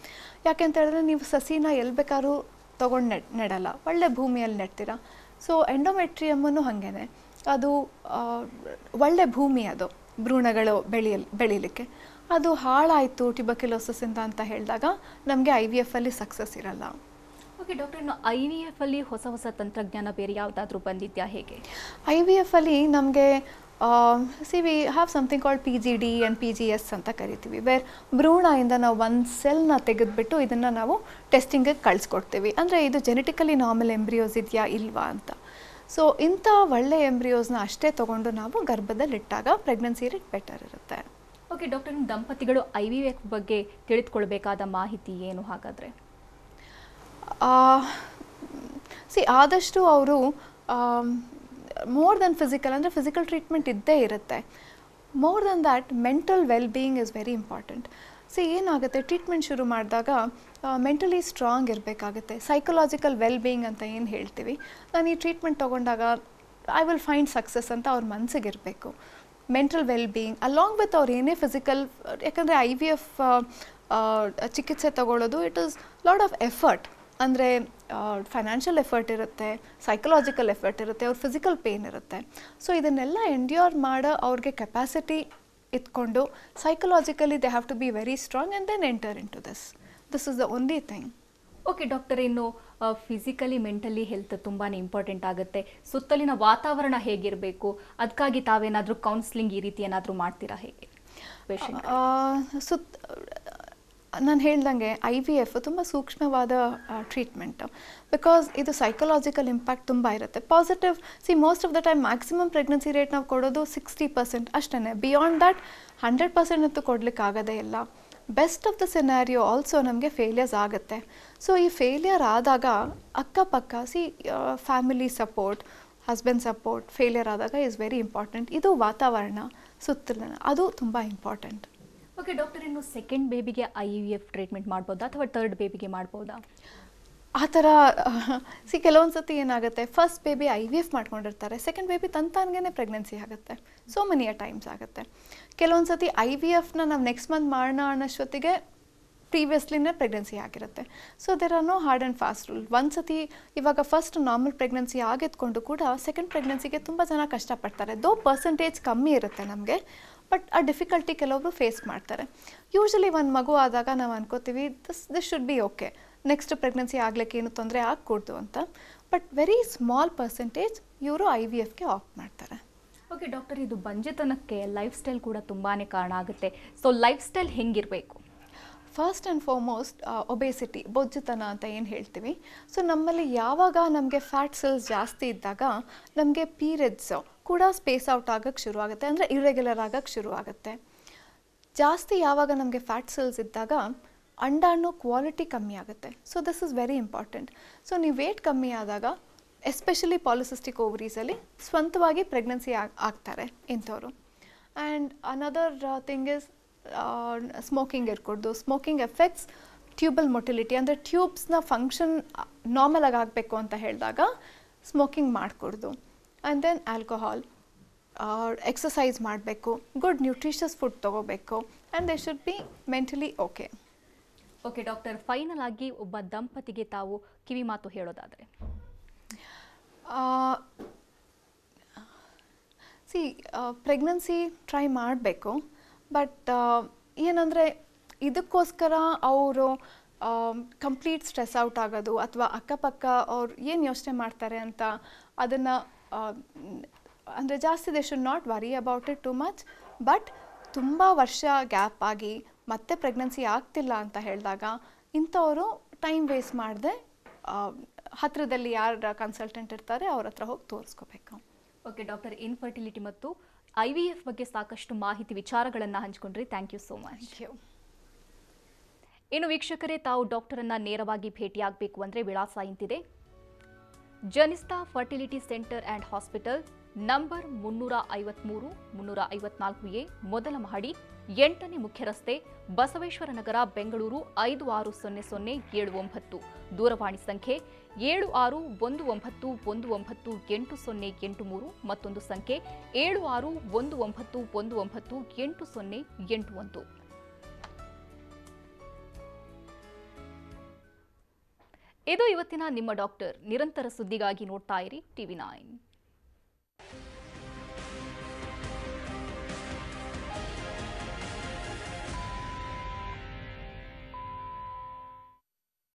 B: ಯಾಕೆ ಅಂತ ಹೇಳಿದ್ರೆ ನೀವು ಸಸಿನ ಎಲ್ಲಿ ಬೇಕಾದ್ರೂ ತೊಗೊಂಡು ನೆಡಲ್ಲ, ಒಳ್ಳೆ ಭೂಮಿಯಲ್ಲಿ ನೆಡ್ತೀರಾ. ಸೊ ಎಂಡೋಮೆಟ್ರಿಯಮ್ಮನ್ನು ಹಾಗೇನೆ, ಅದು ಒಳ್ಳೆ ಭೂಮಿ, ಅದು ಭ್ರೂಣಗಳು ಬೆಳೀಲಿಕ್ಕೆ. ಅದು ಹಾಳಾಯಿತು ಟ್ಯೂಬರ್ಕ್ಯುಲೋಸಿಸ್ ಅಂತ ಹೇಳಿದಾಗ ನಮಗೆ IVF ಅಲ್ಲಿ ಸಕ್ಸಸ್ ಇರಲ್ಲ.
A: ಓಕೆ ಡಾಕ್ಟರ್, ಇನ್ನು IVF ಅಲ್ಲಿ ಹೊಸ ಹೊಸ ತಂತ್ರಜ್ಞಾನ ಬೇರೆ ಯಾವುದಾದ್ರೂ ಬಂದಿದ್ಯಾ ಹೇಗೆ?
B: IVF ಅಲ್ಲಿ ನಮಗೆ we have something called PGD and PGS ಅಂತ ಕರಿತೀವಿ, ವೇರ್ ಭ್ರೂಣದಿಂದ ನಾವು ಒಂದು ಸೆಲ್ನ ತೆಗೆದುಬಿಟ್ಟು ಇದನ್ನು ನಾವು ಟೆಸ್ಟಿಂಗಿಗೆ ಕಳಿಸ್ಕೊಡ್ತೀವಿ. ಅಂದರೆ ಇದು ಜೆನೆಟಿಕಲಿ ನಾರ್ಮಲ್ ಎಂಬ್ರಿಯೋಸ್ ಇದೆಯಾ ಇಲ್ವಾ ಅಂತ. ಸೊ ಇಂಥ ಒಳ್ಳೆ ಎಂಬ್ರಿಯೋಸ್ನ ಅಷ್ಟೇ ತೊಗೊಂಡು ನಾವು ಗರ್ಭದಲ್ಲಿಟ್ಟಾಗ ಪ್ರೆಗ್ನೆನ್ಸಿ ರೇಟ್ ಬೆಟರ್ ಇರುತ್ತೆ.
A: ಓಕೆ ಡಾಕ್ಟರ್, ದಂಪತಿಗಳು IVF ಬಗ್ಗೆ ತಿಳಿದುಕೊಳ್ಬೇಕಾದ ಮಾಹಿತಿ ಏನು ಹಾಗಾದರೆ?
B: ಆದಷ್ಟು ಅವರು ಮೋರ್ ದೆನ್ ಫಿಸಿಕಲ್, ಅಂದರೆ ಫಿಸಿಕಲ್ ಟ್ರೀಟ್ಮೆಂಟ್ ಇದ್ದೇ ಇರುತ್ತೆ. More than that mental wellbeing is very important. ಏನಾಗುತ್ತೆ, ಟ್ರೀಟ್ಮೆಂಟ್ ಶುರು ಮಾಡಿದಾಗ ಮೆಂಟಲಿ ಸ್ಟ್ರಾಂಗ್ ಇರಬೇಕಾಗುತ್ತೆ. ಸೈಕಲಾಜಿಕಲ್ ವೆಲ್ಬೀಯಿಂಗ್ ಅಂತ ಏನು ಹೇಳ್ತೀವಿ, ನಾನು ಈ ಟ್ರೀಟ್ಮೆಂಟ್ ತೊಗೊಂಡಾಗ ಐ ವಿಲ್ ಫೈಂಡ್ ಸಕ್ಸಸ್ ಅಂತ ಅವ್ರ ಮನಸ್ಸಿಗೆ ಇರಬೇಕು. ಮೆಂಟಲ್ ವೆಲ್ಬೀಯಿಂಗ್ ಅಲಾಂಗ್ ವಿತ್ ಅವ್ರು ಏನೇ ಫಿಸಿಕಲ್, ಯಾಕಂದರೆ IVF ಚಿಕಿತ್ಸೆ ತಗೊಳ್ಳೋದು it is lot of effort. ಅಂದರೆ ಫೈನಾನ್ಷಿಯಲ್ ಎಫರ್ಟ್ ಇರುತ್ತೆ, ಸೈಕಲಾಜಿಕಲ್ ಎಫರ್ಟ್ ಇರುತ್ತೆ, ಅವ್ರ ಫಿಸಿಕಲ್ ಪೇನ್ ಇರುತ್ತೆ. ಸೊ ಇದನ್ನೆಲ್ಲ ಎಂಡ್ಯೂರ್ ಮಾಡೋ ಅವ್ರಿಗೆ ಕೆಪಾಸಿಟಿ ಇಟ್ಕೊಂಡು psychologically they have to be very strong and then enter in to this is the only thing.
A: Okay doctor, ಇನ್ನು ಫಿಸಿಕಲಿ ಮೆಂಟಲಿ ಹೆಲ್ತ್ ತುಂಬಾ ಇಂಪಾರ್ಟೆಂಟ್ ಆಗುತ್ತೆ. ಸುತ್ತಲಿನ ವಾತಾವರಣ ಹೇಗಿರಬೇಕು, ಅದಕ್ಕಾಗಿ ತಾವೇನಾದರೂ ಕೌನ್ಸಿಲಿಂಗ್ ಈ ರೀತಿ ಏನಾದರೂ ಮಾಡ್ತೀರಾ ಹೇಗೆ?
B: ನಾನು ಹೇಳ್ದಂಗೆ IVF ತುಂಬ ಸೂಕ್ಷ್ಮವಾದ ಟ್ರೀಟ್ಮೆಂಟ್, ಬಿಕಾಸ್ ಇದು ಸೈಕಲಾಜಿಕಲ್ ಇಂಪ್ಯಾಕ್ಟ್ ತುಂಬ ಇರುತ್ತೆ. Positive most of the time maximum pregnancy rate ನಾವು ಕೊಡೋದು 60% ಅಷ್ಟೇ. ಬಿಯಾಂಡ್ ದ್ಯಾಟ್ 100% ಅಂತೂ ಕೊಡಲಿಕ್ಕೆ ಆಗೋದೇ ಇಲ್ಲ. Best of the scenario also ನಮಗೆ ಫೇಲಿಯರ್ಸ್ ಆಗುತ್ತೆ. ಸೊ ಈ ಫೇಲಿಯರ್ ಆದಾಗ ಅಕ್ಕಪಕ್ಕ family support, husband support failure ಆದಾಗ ಈಸ್ ವೆರಿ ಇಂಪಾರ್ಟೆಂಟ್. ಇದು ವಾತಾವರಣ ಸುತ್ತಲಿನ, ಅದು ತುಂಬ ಇಂಪಾರ್ಟೆಂಟ್.
A: ಓಕೆ ಡಾಕ್ಟರ್, ಇನ್ನು ಸೆಕೆಂಡ್ ಬೇಬಿಗೆ IVF ಟ್ರೀಟ್ಮೆಂಟ್ ಮಾಡ್ಬೋದಾ ಅಥವಾ ಥರ್ಡ್ ಬೇಬಿಗೆ ಮಾಡ್ಬೋದಾ?
B: ಆ ಥರ ಕೆಲವೊಂದು ಸತಿ ಏನಾಗುತ್ತೆ, ಫಸ್ಟ್ ಬೇಬಿ IVF ಮಾಡ್ಕೊಂಡಿರ್ತಾರೆ, ಸೆಕೆಂಡ್ ಬೇಬಿ ತಂತಾನ್ಗೆ ಪ್ರೆಗ್ನೆನ್ಸಿ ಆಗುತ್ತೆ. ಸೋ ಮೆನಿ ಟೈಮ್ಸ್ ಆಗುತ್ತೆ. ಕೆಲವೊಂದು ಸತಿ IVFನ ನಾವು ನೆಕ್ಸ್ಟ್ ಮಂತ್ ಮಾಡೋಣ ಅನ್ನೋಷ್ಟೊತ್ತಿಗೆ ಪ್ರೀವಿಯಸ್ಲಿನೇ ಪ್ರೆಗ್ನೆನ್ಸಿ ಆಗಿರುತ್ತೆ. So there are no hard and fast rule. ಒಂದು ಸತಿ ಇವಾಗ ಫಸ್ಟ್ ನಾರ್ಮಲ್ ಪ್ರೆಗ್ನೆನ್ಸಿ ಆಗಿದ್ಕೊಂಡು ಕೂಡ ಸೆಕೆಂಡ್ ಪ್ರೆಗ್ನೆನ್ಸಿಗೆ ತುಂಬ ಜನ ಕಷ್ಟಪಡ್ತಾರೆ. ದೋ ಪರ್ಸೆಂಟೇಜ್ ಕಮ್ಮಿ ಇರುತ್ತೆ ನಮಗೆ, ಬಟ್ ಆ ಡಿಫಿಕಲ್ಟಿ ಕೆಲವೊಬ್ರು ಫೇಸ್ ಮಾಡ್ತಾರೆ. ಯೂಶ್ವಲಿ ಒಂದು ಮಗು ಆದಾಗ ನಾವು ಅನ್ಕೋತೀವಿ this should be okay, next pregnancy ಆಗ್ಲಿಕ್ಕೆ ಏನು ತೊಂದರೆ ಆಗಕೂಡ್ದು ಅಂತ. ಬಟ್ ವೆರಿ ಸ್ಮಾಲ್ ಪರ್ಸೆಂಟೇಜ್ ಇವರು IVFಗೆ ಆಪ್ಟ್ ಮಾಡ್ತಾರೆ.
A: ಓಕೆ ಡಾಕ್ಟರ್, ಇದು ಬಂಜೆತನಕ್ಕೆ ಲೈಫ್ ಸ್ಟೈಲ್ ಕೂಡ ತುಂಬಾ ಕಾರಣ ಆಗುತ್ತೆ. ಸೊ ಲೈಫ್ ಸ್ಟೈಲ್ ಹೆಂಗಿರಬೇಕು?
B: ಫಸ್ಟ್ ಆ್ಯಂಡ್ ಫಾರ್ಮೋಸ್ಟ್ ಒಬೇಸಿಟಿ, ಬೊಜ್ಜುತನ ಅಂತ ಏನು ಹೇಳ್ತೀವಿ. ಸೊ ನಮ್ಮಲ್ಲಿ ಯಾವಾಗ ನಮಗೆ ಫ್ಯಾಟ್ ಸೆಲ್ಸ್ ಜಾಸ್ತಿ ಇದ್ದಾಗ ನಮಗೆ ಪೀರಿಯಡ್ಸ್ ಕೂಡ ಸ್ಪೇಸ್ ಔಟ್ ಆಗೋಕ್ಕೆ ಶುರು ಆಗುತ್ತೆ, ಅಂದರೆ ಇರ್ರೆಗ್ಯುಲರ್ ಆಗೋಕ್ಕೆ ಶುರು ಆಗುತ್ತೆ. ಜಾಸ್ತಿ ಯಾವಾಗ ನಮಗೆ ಫ್ಯಾಟ್ ಸೆಲ್ಸ್ ಇದ್ದಾಗ ಅಂಡಾಣು ಕ್ವಾಲಿಟಿ ಕಮ್ಮಿ ಆಗುತ್ತೆ. So this is very important. So ನೀವು ವೇಟ್ ಕಮ್ಮಿ ಆದಾಗ ಎಸ್ಪೆಷಲಿ ಪಾಲಿಸಿಸ್ಟಿಕ್ ಓವರೀಸಲ್ಲಿ ಸ್ವಂತವಾಗಿ ಪ್ರೆಗ್ನೆನ್ಸಿ ಆಗ್ತಾರೆ ಇಂಥವ್ರು. And another thing is smoking ಇರ್ಕೊಡ್ದು. ಸ್ಮೋಕಿಂಗ್ ಎಫೆಕ್ಟ್ಸ್ ಟ್ಯೂಬಲ್ ಮೊಟಿಲಿಟಿ, ಅಂದರೆ ಟ್ಯೂಬ್ಸ್ನ ಫಂಕ್ಷನ್ ನಾರ್ಮಲ್ ಆಗಿ ಆಗಬೇಕು ಅಂತ ಹೇಳಿದಾಗ ಸ್ಮೋಕಿಂಗ್ ಮಾಡಿಕೊಡ್ದು. ಆ್ಯಂಡ್ ದೆನ್ ಆಲ್ಕೋಹಾಲ್, ಎಕ್ಸಸೈಸ್ ಮಾಡಬೇಕು, ಗುಡ್ ನ್ಯೂಟ್ರಿಷಸ್ ಫುಡ್ ತೊಗೋಬೇಕು, and they should be mentally okay.
A: Okay doctor, final ಆಗಿ ಒಬ್ಬ ದಂಪತಿಗೆ ತಾವು ಕಿವಿ ಮಾತು ಹೇಳೋದಾದರೆ?
B: ಪ್ರೆಗ್ನೆನ್ಸಿ ಟ್ರೈ ಮಾಡಬೇಕು, ಬಟ್ ಏನಂದರೆ ಇದಕ್ಕೋಸ್ಕರ ಅವರು ಕಂಪ್ಲೀಟ್ ಸ್ಟ್ರೆಸ್ ಔಟ್ ಆಗೋದು ಅಥವಾ ಅಕ್ಕಪಕ್ಕ ಅವ್ರು ಏನು ಯೋಚನೆ ಮಾಡ್ತಾರೆ ಅಂತ ಅದನ್ನು ಅಂದರೆ ಜಾಸ್ತಿ they should not worry about it too much. But ತುಂಬ ವರ್ಷ ಗ್ಯಾಪ್ ಆಗಿ ಮತ್ತೆ ಪ್ರೆಗ್ನೆನ್ಸಿ ಆಗ್ತಿಲ್ಲ ಅಂತ ಹೇಳಿದಾಗ ಇಂಥವರು ಟೈಮ್ ವೇಸ್ಟ್ ಮಾಡದೆ ಹತ್ತಿರದಲ್ಲಿ ಯಾರು ಕನ್ಸಲ್ಟೆಂಟ್ ಇರ್ತಾರೆ ಅವ್ರ ಹತ್ರ ಹೋಗಿ ತೋರಿಸ್ಕೋಬೇಕು.
A: ಓಕೆ ಡಾಕ್ಟರ್, ಇನ್ಫರ್ಟಿಲಿಟಿ ಮತ್ತು IVF ಬಗ್ಗೆ ಸಾಕಷ್ಟು ಮಾಹಿತಿ ವಿಚಾರಗಳನ್ನು ಹಂಚಿಕೊಂಡ್ರಿ. Thank you so much. ಇನ್ನು ವೀಕ್ಷಕರೇ, ತಾವು ಡಾಕ್ಟರನ್ನು ನೇರವಾಗಿ ಭೇಟಿಯಾಗಬೇಕು ಅಂದರೆ ವಿಳಾಸ ಇಂತಿದೆ: Janista fertility centre and hospital, number 353, 354A, ಮೊದಲ ಮಹಡಿ, 8ನೇ ಮುಖ್ಯ ರಸ್ತೆ, ಬಸವೇಶ್ವರ ನಗರ, ಬೆಂಗಳೂರು 560079. ದೂರವಾಣಿ ಸಂಖ್ಯೆ 7619198083, ಮತ್ತೊಂದು ಸಂಖ್ಯೆ 7619198081. ಇದು ಇವತ್ತಿನ ನಿಮ್ಮ ಡಾಕ್ಟರ್. ನಿರಂತರ ಸುದ್ದಿಗಾಗಿ ನೋಡ್ತಾ ಇರಿ TV9.